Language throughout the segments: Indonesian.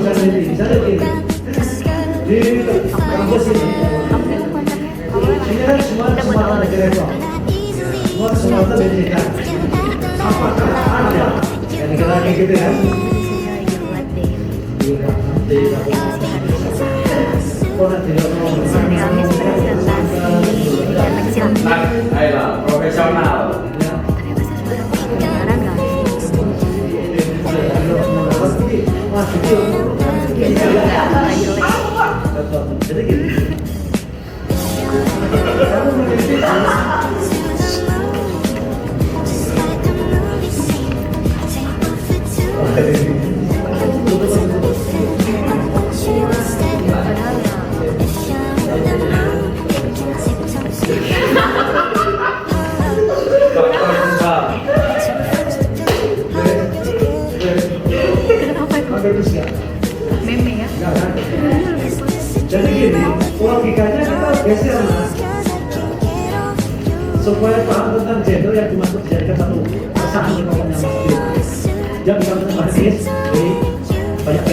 sana ini, sana ini. Di kampus ini. Ini kan semua ada direktur. Semua ada pendidikan. Apakah ada yang negara kayak gitu kan? Ayolah, profesional. Jadi gini. Meme ya. Jadi gini, logikanya kita geser mas, supaya paham tentang gender yang dimaksud dijadikan satu perasaan di bawahnya mas. Dia bisa menembak ini banyak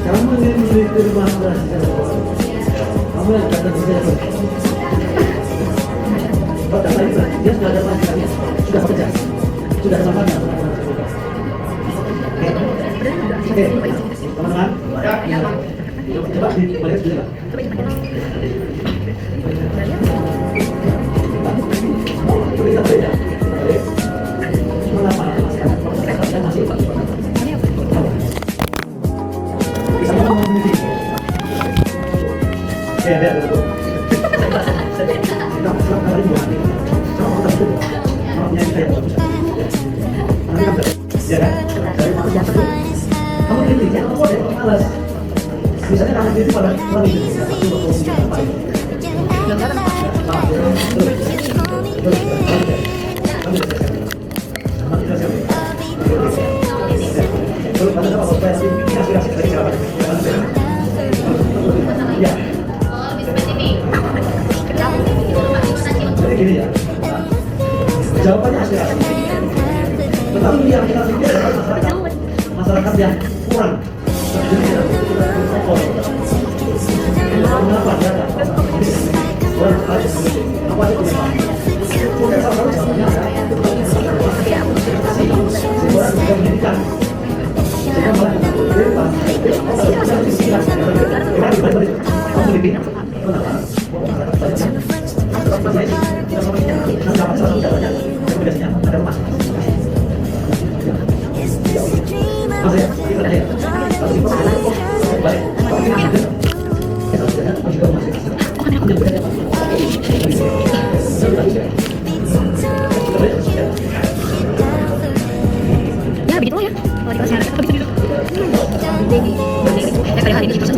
kamu ingin memiliki rumah berhasil, kamu yang kata bisa. Oh, tak lagi dia sudah ada masalahnya, sudah bekerja, sudah ada masalahnya. Oke, teman-teman, coba dilihat dulu. Kita beda. Mengapa masalahnya masih bisa memiliki? Ya, betul. Kita hari buat ini. Sama kita betul. Maafnya saya bagus. Nanti kan ya kan? Dari mana jatuh? Kamu ini jangan boleh malas. Misalnya kamu itu pada orang itu pasti bakal apa ini? Ya. Jadi gini ya, jawabannya aspirasi. Tetapi yang kita pikir adalah masyarakat yang kurang. Jadi kita mengapa dia kurang sekali? Apa itu penyebab? Mungkin salah satu jawabannya adalah kurang pendidikan. Sehingga melakukan bebas. Ya begitu ya. Kalau di masyarakat begitu. Pada hari ini proses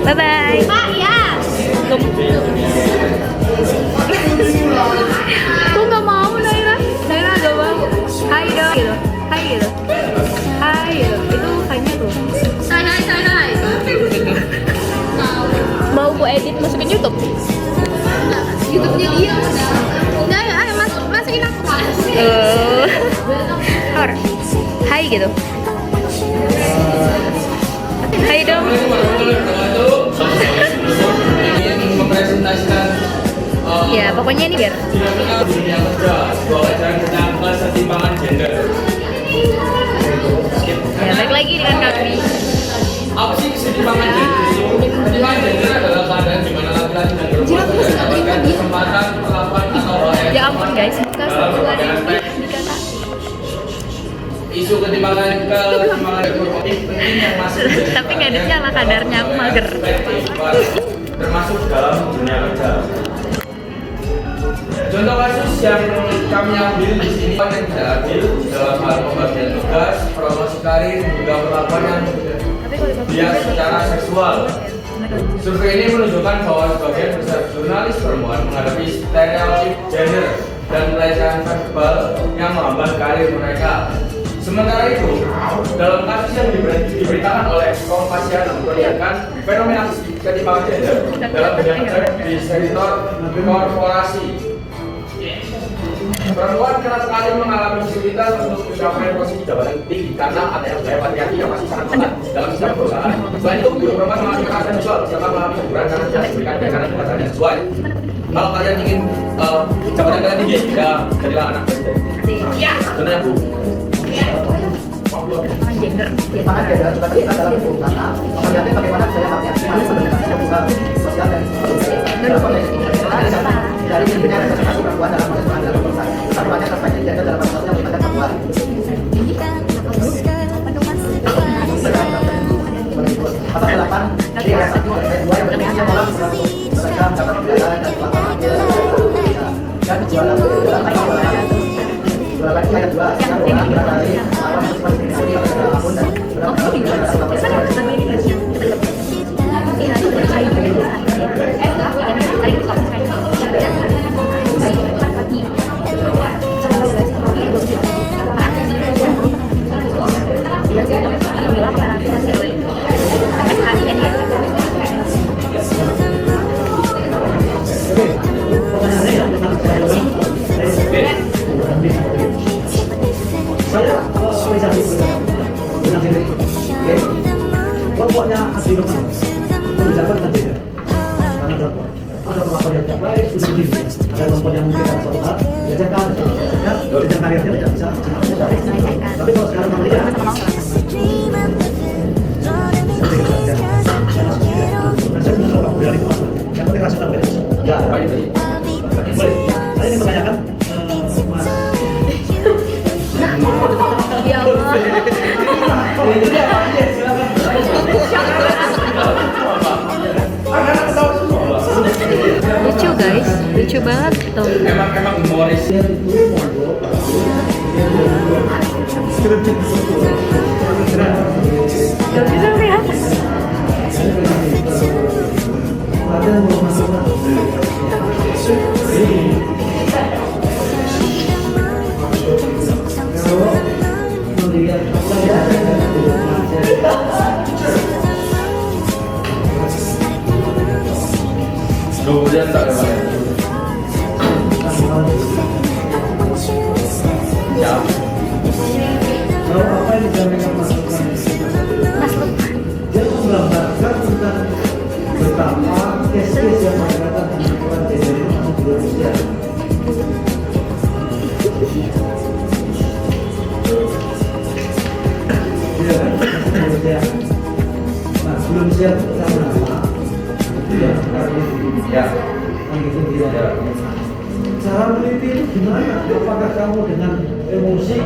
Bye bye. Pak, ya. Aku nggak mau Naira. Naira nggak mau. Hai dong gitu. Hai gitu. Hai gitu. Itu hanya tuh. Hai. Mau gue edit masukin YouTube. YouTube-nya dia udah ya, ayo masukin aku. Or. Hai gitu. Hai dong. Ingin mempresentasikan Ya pokoknya ini biar. dunia kerja, sebuah pelajaran tentang kesetimbangan gender. Ya balik lagi dengan kami. Apa sih kesetimbangan gender? Kesetimbangan gender adalah keadaan di mana laki-laki dan perempuan mendapatkan kesempatan, perlakuan atau hal yang Ya ampun guys, bukan dalam satu berbagai lagi aspek. dikata. Isu kesetimbangan ekonomi penting yang masih menjadi Tapi nggak dinyala kadarnya, aku mager. termasuk dalam dunia kerja. Contoh kasus yang kami ambil di sini yang tidak adil dalam hal pembagian tugas, promosi karir, hingga perlakuan yang bias secara seksual. Survei ini menunjukkan bahwa sebagian besar jurnalis perempuan menghadapi stereotip gender dan pelecehan verbal yang menghambat karir mereka. Sementara itu, dalam kasus yang diberitakan oleh Kompasiana memperlihatkan fenomena ketimpangan gender dalam bidang kerja di sektor korporasi. Perempuan kerap kali mengalami kesulitan untuk mencapai posisi jabatan tinggi karena adanya budaya patriarki yang masih sangat kuat dalam sistem perusahaan. Selain itu, perempuan mengalami kekerasan seksual serta mengalami teguran karena tidak diberikan karena kebebasan yang sesuai. Kalau kalian ingin jabatan kalian tinggi, ya jadilah anak presiden. Contohnya Bu. Gender. Ketimpangan gender juga terlihat dalam hukum karena memperlihatkan bagaimana budaya patriarki sebenarnya sosial dan dalam konteks ini dari tingginya representasi perempuan dalam proses pengambilan keputusan. Kesabarannya terkait gender dalam proses melibatkan perempuan. Pasal 8 di ayat 1 ayat 2 yang berisi dalam mereka mendapat pembelajaran dan pelaksanaan dan jualan ayat 2 yang orang berkali melawan diskriminasi pada apapun dan kelompoknya asli depan menjaga dengan beda karena kelompok ada kelompok yang tidak baik sudah begini ada kelompok yang mungkin ada suatu hal diajarkan ya diajar karirnya tidak bisa tapi kalau sekarang melihat saya benar orang berani itu yang penting rasional beda ya boleh saya ini menanyakan mas Ya Allah. itu dia Pak silakan Lucu guys, lucu banget tuh. Emang humoris. Gak bisa lihat. Kemudian tak ada ya. Kalau apa yang disampaikan masukan dia menggambarkan tentang betapa kes-kes yang berkaitan dengan peran gender itu masuk di Indonesia. Iya kan? Masuk di Indonesia. Nah, belum siap karena apa? Itu ya, karena Ya. itu dia. Ya. cara meneliti itu gimana? Apakah kamu dengan emosi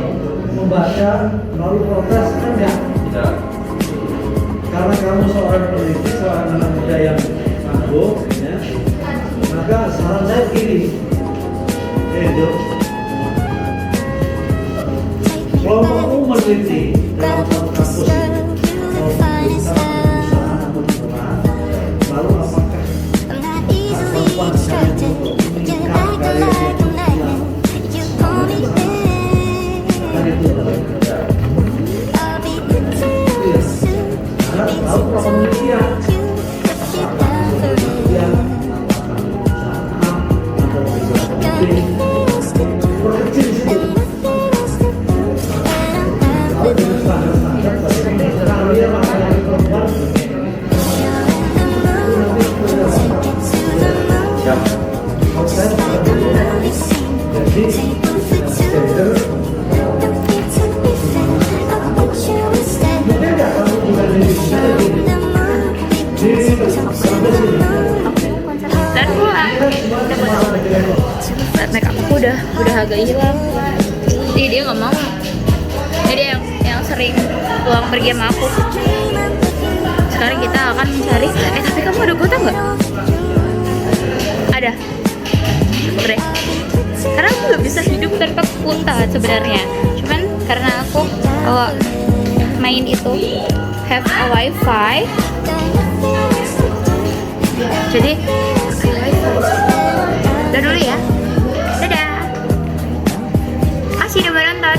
membaca lalu protes kan ya? Tidak. Karena kamu seorang peneliti, seorang anak muda yang tangguh, ya, maka saran saya gini, itu kelompokmu meneliti dalam satu kampus ini, mau perusahaan atau perusahaan, lalu apakah kemampuan kalian untuk meningkat karir yang kan itu lalu penelitian yang perkecil situ lalu dengan standar-standar bagaimana kalian laki-laki perempuan Siap. proses jadi gender mungkin nggak kamu juga dari sini di kampus ini Dan pulang. Make up aku udah agak hilang. Jadi dia nggak mau. Jadi yang sering pulang pergi sama aku. Sekarang kita akan mencari. Tapi kamu ada kota nggak? Ada. Bre. Karena aku nggak bisa hidup tanpa kuota sebenarnya. Cuman karena aku kalau main itu have a wifi, jadi udah dulu ya. Dadah. Kasih udah menonton.